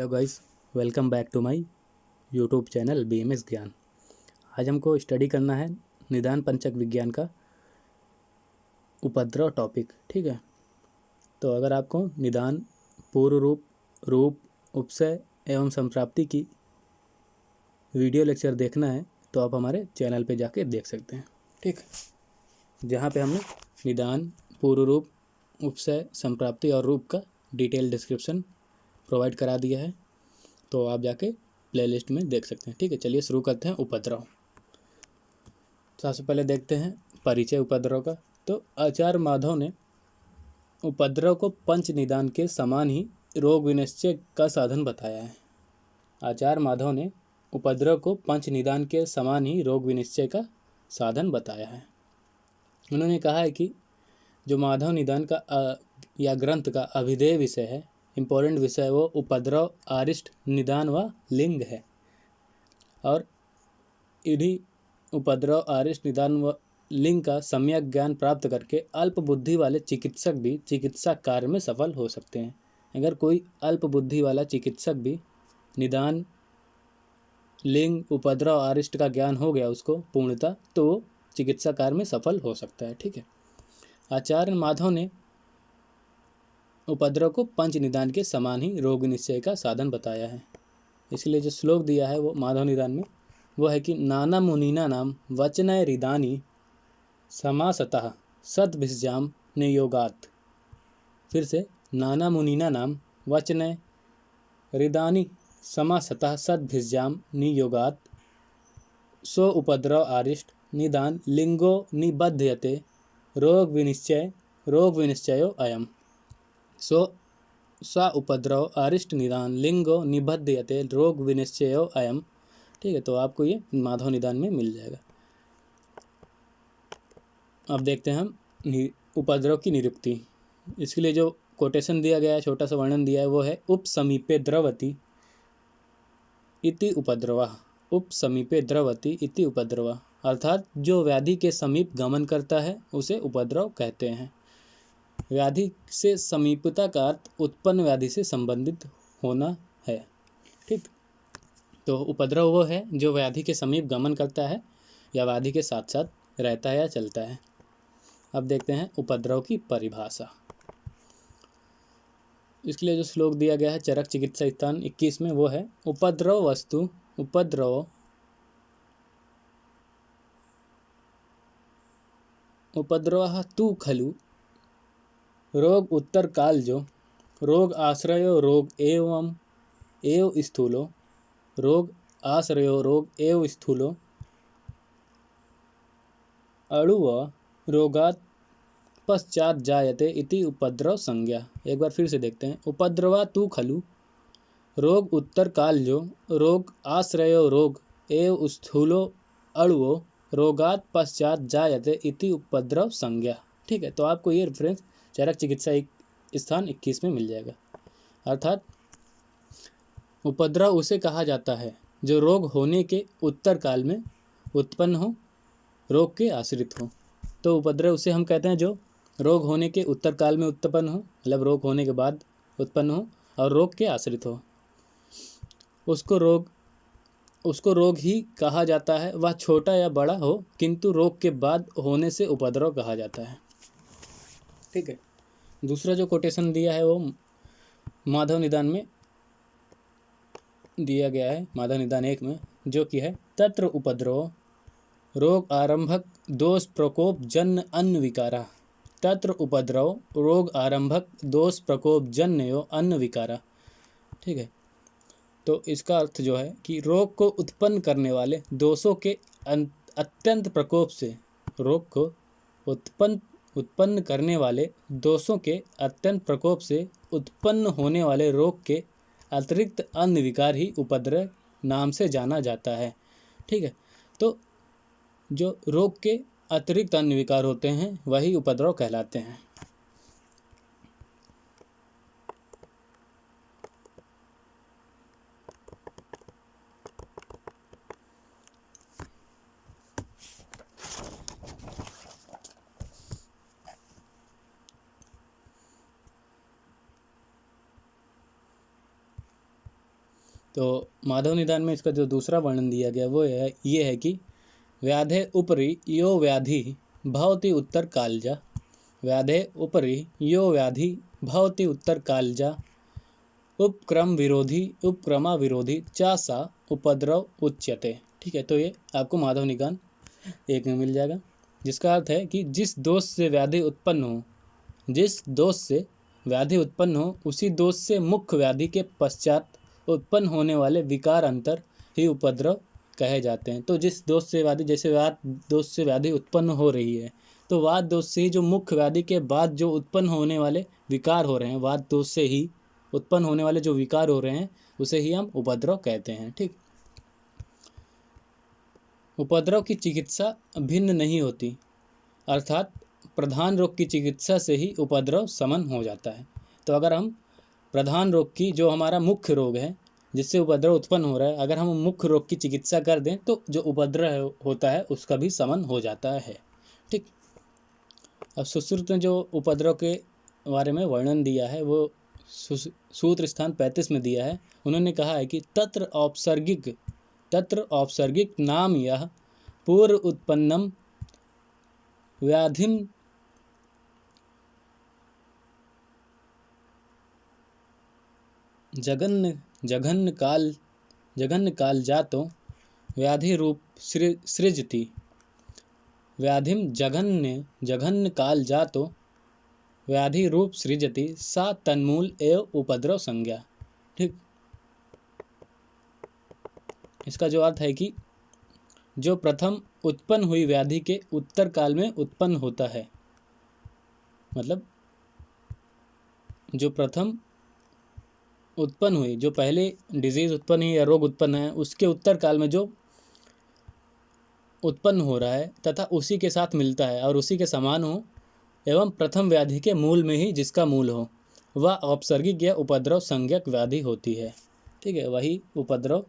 Hello guys, welcome back to my YouTube channel BMS Gyan. आज हमको study करना है निदान पंचक विज्ञान का उपद्रव टॉपिक। ठीक है, तो अगर आपको निदान, पूर्व रूप, रूप, उपसय एवं संप्राप्ति की वीडियो लेक्चर देखना है तो आप हमारे चैनल पे जाके देख सकते हैं। ठीक, जहाँ पे हमने निदान, पूर्व रूप, उपसय, संप्राप्ति और रूप का डिटेल डिस्क्रिप्शन प्रोवाइड करा दिया है, तो आप जाके प्लेलिस्ट में देख सकते हैं। ठीक है, चलिए शुरू करते हैं उपद्रव। सबसे पहले देखते हैं परिचय उपद्रव का। तो आचार्य माधव ने उपद्रव को पंच निदान के समान ही रोग विनिश्चय का साधन बताया है। आचार्य माधव ने उपद्रव को पंच निदान के समान ही रोग विनिश्चय का साधन बताया है। उन्होंने कहा है कि जो माधव निदान का या ग्रंथ का अभिधेय विषय है, इम्पोर्टेंट विषय, वो उपद्रव, आरिष्ट, निदान व लिंग है। और इन्हीं उपद्रव, आरिष्ट, निदान व लिंग का सम्यक ज्ञान प्राप्त करके अल्प बुद्धि वाले चिकित्सक भी चिकित्सा कार्य में सफल हो सकते हैं। अगर कोई अल्प बुद्धि वाला चिकित्सक भी निदान, लिंग, उपद्रव, आरिष्ट का ज्ञान हो गया उसको पूर्णतः, तो वो चिकित्सा कार्य में सफल हो सकता है। ठीक है, आचार्य माधव ने उपद्रव को पंच निदान के समान ही रोग निश्चय का साधन बताया है। इसलिए जो श्लोक दिया है वो माधव निदान में वो है कि नाना मुनीना नाम वचनय रिदानी समासतः सद्भिषजाम नियोगात। फिर से, नाना मुनीना नाम वचनय रिदानी समासतः सद्भिषजाम नियोगात सो उपद्रव आरिष्ट निदान लिंगो निबध्यते रोग विनिश्चयो अयम। सो सा उपद्रव आरिष्ट निदान लिंगो निबध्यते रोग विनिश्चयो अयम। ठीक है, तो आपको ये माधव निदान में मिल जाएगा। अब देखते हैं हम उपद्रव की निरुक्ति। इसके लिए जो कोटेशन दिया गया है, छोटा सा वर्णन दिया है, वो है उप समीपे द्रवति इति उपद्रवा। उप समीपे द्रवति इति उपद्रवा, अर्थात जो व्याधि के समीप गमन करता है उसे उपद्रव कहते हैं। व्याधि से समीपता का अर्थ उत्पन्न व्याधि से संबंधित होना है। ठीक, तो उपद्रव वो है जो व्याधि के समीप गमन करता है या व्याधि के साथ साथ रहता है या चलता है। अब देखते हैं उपद्रव की परिभाषा। इसके लिए जो श्लोक दिया गया है चरक चिकित्सा स्थान 21 में, वो है उपद्रव वस्तु उपद्रव तु खलु रोग उत्तर काल जो रोग आश्रयो रोग एव स्थूलो रोग आश्रयो रोग एव स्थूलो अणुव रोगात पश्चात जायते इति उपद्रव संज्ञा। एक बार फिर से देखते हैं। उपद्रवा तु खलु रोग उत्तर काल जो रोग आश्रयो रोग एव स्थूलो अणुवो रोगात पश्चात जायते इति उपद्रव संज्ञा। ठीक है, तो आपको ये रेफरेंस चरक चिकित्सा स्थान 21 में मिल जाएगा। अर्थात उपद्रव उसे कहा जाता है जो रोग होने के उत्तर काल में उत्पन्न हो, रोग के आश्रित हो। तो उपद्रव उसे हम कहते हैं जो रोग होने के उत्तर काल में उत्पन्न हो, मतलब रोग होने के बाद उत्पन्न हो और रोग के आश्रित हो, उसको रोग ही कहा जाता है। वह छोटा या बड़ा हो, किंतु रोग के बाद होने से उपद्रव कहा जाता है। ठीक है, दूसरा जो कोटेशन दिया है वो माधव निदान में दिया गया है, माधव निदान 1 में, जो कि है तत्र उपद्रव रोग आरंभक दोष प्रकोप जन्य अन्न विकारा। तत्र उपद्रव रोग आरंभक दोष प्रकोप जन्यो अन्न विकारा। ठीक है, तो इसका अर्थ जो है कि रोग को उत्पन्न करने वाले दोषों के अत्यंत प्रकोप से, रोग को उत्पन्न करने वाले दोषों के अत्यंत प्रकोप से उत्पन्न होने वाले रोग के अतिरिक्त अन्य विकार ही उपद्रव नाम से जाना जाता है। ठीक है, तो जो रोग के अतिरिक्त अन्य विकार होते हैं वही उपद्रव कहलाते हैं। तो माधव निदान में इसका जो दूसरा वर्णन दिया गया वो ये है कि व्याधे उपरि यो व्याधि भवति उत्तर कालजा, व्याधे उपरि यो व्याधि भवति उत्तर कालजा, उपक्रमा विरोधी चासा उपद्रव उच्यते। ठीक है, तो ये आपको माधव निदान 1 में मिल जाएगा, जिसका अर्थ है कि जिस दोष से व्याधि उत्पन्न हो उसी दोष से मुख्य व्याधि के पश्चात उत्पन्न होने वाले विकार अंतर ही उपद्रव कहे जाते हैं। तो जिस दोष से व्याधि, जैसे वात दोष से व्याधि उत्पन्न हो रही है, तो वात दोष से ही जो मुख्य व्याधि के बाद जो उत्पन्न होने वाले विकार हो रहे हैं, वात दोष से ही उत्पन्न होने वाले जो विकार हो रहे हैं उसे ही हम उपद्रव कहते हैं। ठीक, उपद्रव की चिकित्सा भिन्न नहीं होती, अर्थात प्रधान रोग की चिकित्सा से ही उपद्रव शमन हो जाता है। तो अगर हम प्रधान रोग की, जो हमारा मुख्य रोग है जिससे उपद्रव उत्पन्न हो रहा है, अगर हम मुख्य रोग की चिकित्सा कर दें तो जो उपद्रव होता है उसका भी शमन हो जाता है। ठीक, अब सुश्रुत ने जो उपद्रव के बारे में वर्णन दिया है वो सूत्र स्थान 35 में दिया है। उन्होंने कहा है कि तत्र औपसर्गिक नाम यह पूर्व उत्पन्नम व्याधिम जघन्य काल जातो व्याधि रूप सृजति, व्याधिम जघन्य काल जातो व्याधि रूप सृजति, सा तन्मूल एवं उपद्रव संज्ञा। ठीक, इसका जो अर्थ है कि जो प्रथम उत्पन्न हुई व्याधि के उत्तर काल में उत्पन्न होता है, मतलब जो प्रथम उत्पन्न हुई, जो पहले डिजीज उत्पन्न है या रोग उत्पन्न है, उसके उत्तर काल में जो उत्पन्न हो रहा है तथा उसी के साथ मिलता है और उसी के समान हो, एवं प्रथम व्याधि के मूल में ही जिसका मूल हो, वह औपसर्गिक या उपद्रव संज्ञक व्याधि होती है। ठीक है, वही उपद्रव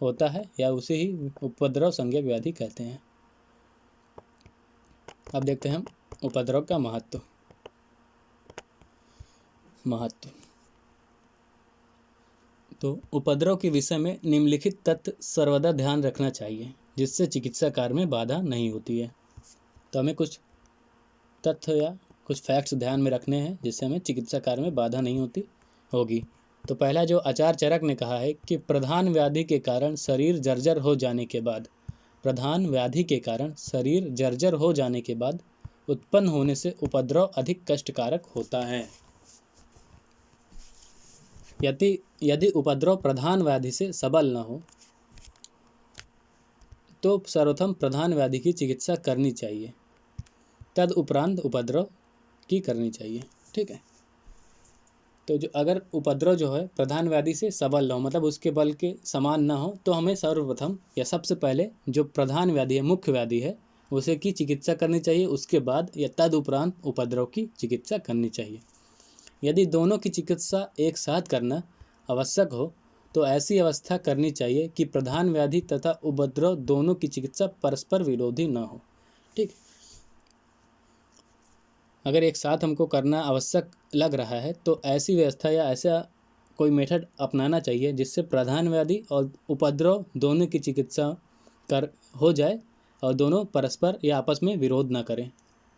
होता है या उसे ही उपद्रव संज्ञक व्याधि कहते हैं। अब देखते हैं हम उपद्रव का महत्व। तो उपद्रव के विषय में निम्नलिखित तथ्य सर्वदा ध्यान रखना चाहिए, जिससे चिकित्सा कार्य में बाधा नहीं होती है। तो हमें कुछ तथ्य या कुछ फैक्ट्स ध्यान में रखने हैं जिससे हमें चिकित्सा कार्य में बाधा नहीं होगी। तो पहला जो आचार्य चरक ने कहा है कि प्रधान व्याधि के कारण शरीर जर्जर हो जाने के बाद उत्पन्न होने से उपद्रव अधिक कष्टकारक होता है। यदि उपद्रव प्रधान व्याधि से सबल न हो तो सर्वप्रथम प्रधान व्याधि की चिकित्सा करनी चाहिए, तद उपरांत उपद्रव की करनी चाहिए। ठीक है, तो जो अगर उपद्रव जो है प्रधान व्याधि से सबल न हो, मतलब उसके बल के समान ना हो, तो हमें सर्वप्रथम या सबसे पहले जो प्रधान व्याधि है, मुख्य व्याधि है, उसे की चिकित्सा करनी चाहिए। उसके बाद या तद उपरांत उपद्रव की चिकित्सा करनी चाहिए। यदि दोनों की चिकित्सा एक साथ करना आवश्यक हो तो ऐसी अवस्था करनी चाहिए कि प्रधान व्याधि तथा उपद्रव दोनों की चिकित्सा परस्पर विरोधी न हो। ठीक, अगर एक साथ हमको करना आवश्यक लग रहा है तो ऐसी व्यवस्था या ऐसा कोई मेथड अपनाना चाहिए जिससे प्रधान व्याधि और उपद्रव दोनों की चिकित्सा हो जाए और दोनों परस्पर या आपस में विरोध ना करें।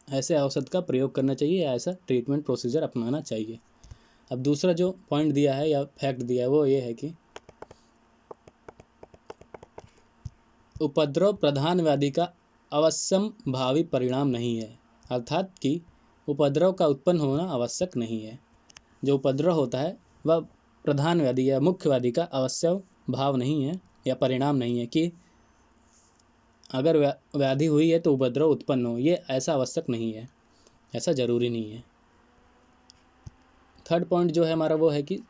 ऐसे औषध का प्रयोग करना चाहिए या ऐसा ट्रीटमेंट प्रोसीजर अपनाना चाहिए। अब दूसरा जो पॉइंट दिया है या फैक्ट दिया है वो ये है कि उपद्रव प्रधान व्याधि का अवश्यम भावी परिणाम नहीं है, अर्थात कि उपद्रव का उत्पन्न होना आवश्यक नहीं है। जो उपद्रव होता है वह प्रधान व्याधि या मुख्य व्याधि का अवश्य भाव नहीं है या परिणाम नहीं है कि अगर व्याधि हुई है तो उपद्रव उत्पन्न हो, ये ऐसा आवश्यक नहीं है, ऐसा जरूरी नहीं है। थर्ड पॉइंट जो है हमारा वो है कि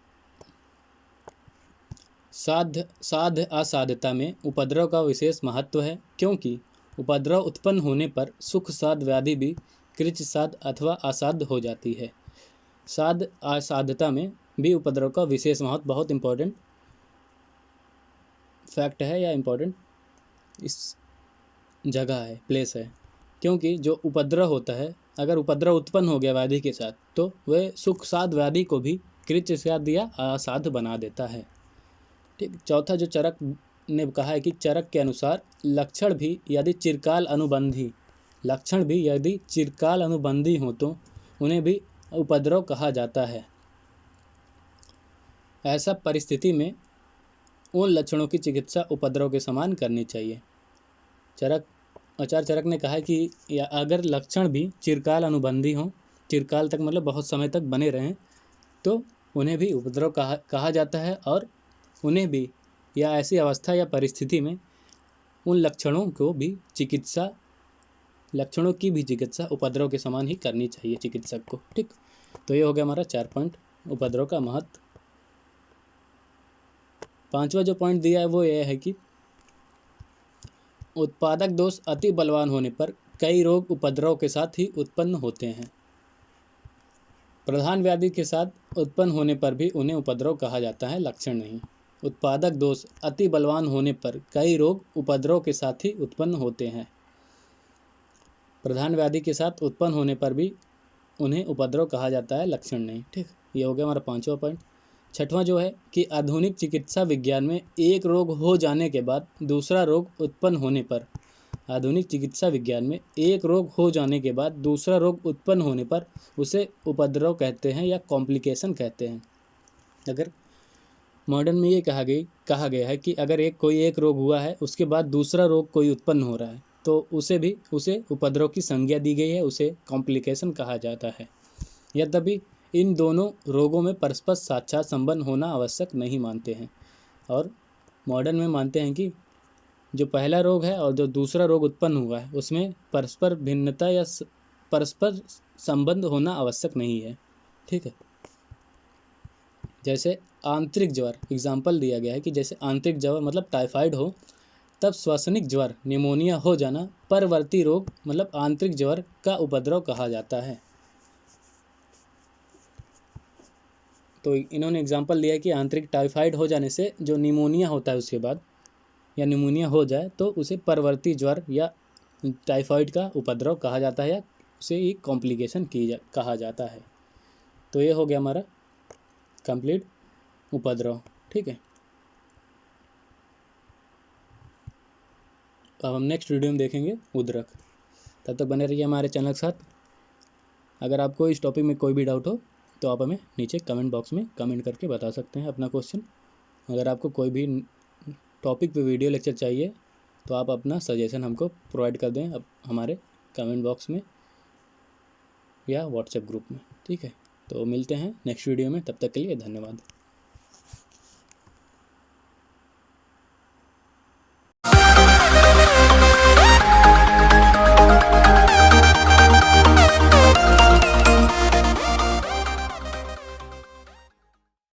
साध्य असाध्यता में उपद्रव का विशेष महत्व है, क्योंकि उपद्रव उत्पन्न होने पर सुख साध्य व्याधि भी कृच साध्य अथवा असाध्य हो जाती है। साध्य असाध्यता में भी उपद्रव का विशेष महत्व बहुत इंपॉर्टेंट फैक्ट है या इंपॉर्टेंट इस जगह है, प्लेस है, क्योंकि जो उपद्रव होता है, अगर उपद्रव उत्पन्न हो गया व्याधि के साथ तो वह सुख साध्य व्याधि को भी कृच साध्य या असाध्य बना देता है। ठीक। चौथा जो चरक ने कहा है कि चरक के अनुसार लक्षण भी यदि चिरकाल अनुबंधी हो तो उन्हें भी उपद्रव कहा जाता है। ऐसा परिस्थिति में उन लक्षणों की चिकित्सा उपद्रव के समान करनी चाहिए। आचार्य चरक ने कहा है कि या अगर लक्षण भी चिरकाल अनुबंधी हों, चिरकाल तक मतलब बहुत समय तक बने रहें, तो उन्हें भी उपद्रव कहा जाता है और उन्हें भी या ऐसी अवस्था या परिस्थिति में उन लक्षणों की भी चिकित्सा उपद्रव के समान ही करनी चाहिए चिकित्सक को। ठीक। तो ये हो गया हमारा 4 पॉइंट उपद्रव का महत्व। 5वां जो पॉइंट दिया है वो ये है कि उत्पादक दोष अति बलवान होने पर कई रोग उपद्रव के साथ ही उत्पन्न होते हैं। प्रधान व्याधि के साथ उत्पन्न होने पर भी उन्हें उपद्रव कहा जाता है, लक्षण नहीं। उत्पादक दोष अति बलवान होने पर कई रोग उपद्रव के साथ ही उत्पन्न होते हैं। प्रधान व्याधि के साथ उत्पन्न होने पर भी उन्हें उपद्रव कहा जाता है, लक्षण नहीं। ठीक। ये हो गया हमारा 5वां पॉइंट। 6वां जो है कि आधुनिक चिकित्सा विज्ञान में एक रोग हो जाने के बाद दूसरा रोग उत्पन्न होने पर उसे उपद्रव कहते हैं या कॉम्प्लिकेशन कहते हैं। अगर मॉडर्न में ये कहा गया है कि अगर कोई एक रोग हुआ है, उसके बाद दूसरा रोग कोई उत्पन्न हो रहा है, तो उसे उपद्रव की संज्ञा दी गई है, उसे कॉम्प्लिकेशन कहा जाता है। यद्यपि इन दोनों रोगों में परस्पर साक्षात संबंध होना आवश्यक नहीं मानते हैं, और मॉडर्न में मानते हैं कि जो पहला रोग है और जो दूसरा रोग उत्पन्न हुआ है उसमें परस्पर भिन्नता या परस्पर संबंध होना आवश्यक नहीं है। ठीक है। जैसे आंतरिक ज्वर एग्जाम्पल दिया गया है कि जैसे आंतरिक ज्वर मतलब टाइफाइड हो, तब श्वसनिक ज्वर निमोनिया हो जाना परवर्ती रोग मतलब आंतरिक ज्वर का उपद्रव कहा जाता है। तो इन्होंने एग्जाम्पल दिया कि आंतरिक टाइफाइड हो जाने से जो निमोनिया होता है उसके बाद या निमोनिया हो जाए तो उसे परवर्ती ज्वर या टाइफाइड का उपद्रव कहा जाता है या उसे एक कॉम्प्लिकेशन कहा जाता है। तो ये हो गया हमारा कंप्लीट उपद्रव। ठीक है। अब हम नेक्स्ट वीडियो में देखेंगे उद्रक। तब तक बने रहिए हमारे चैनल के साथ। अगर आपको इस टॉपिक में कोई भी डाउट हो तो आप हमें नीचे कमेंट बॉक्स में कमेंट करके बता सकते हैं अपना क्वेश्चन। अगर आपको कोई भी टॉपिक पे वीडियो लेक्चर चाहिए तो आप अपना सजेशन हमको प्रोवाइड कर दें अब हमारे कमेंट बॉक्स में या व्हाट्सएप ग्रुप में। ठीक है। तो मिलते हैं नेक्स्ट वीडियो में, तब तक के लिए धन्यवाद।